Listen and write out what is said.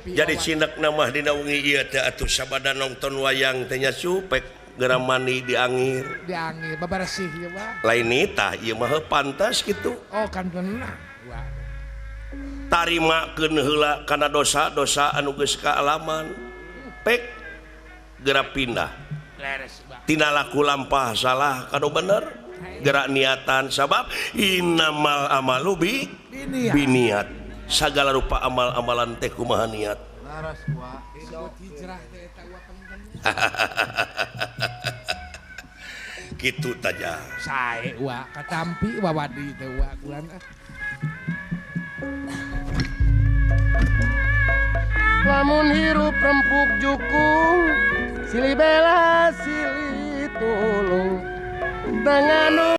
Jadi cindak nama dina wengi ieu teh atuh sabada nonton wayang teh nya supek geramani diangir. Diangir babarsih ieu mah. Lain nitah ieu mah pantas kitu. Oh kan benar. Tarimakeun heula kana dosa-dosa anu geus kaalaman. Pek geura pindah. Tina laku lampah salah kanu bener. Gerak niatan sabab innamal amalu biniat. Sagala rupa amal-amalan teh kumaha niat. Laras wa. Hijrah teh eta wa penting. Kitu taja. Sae wa katampi wawadi teh wa kulan. Lamun hirup rempuk jukung silih bela silih tulung dengan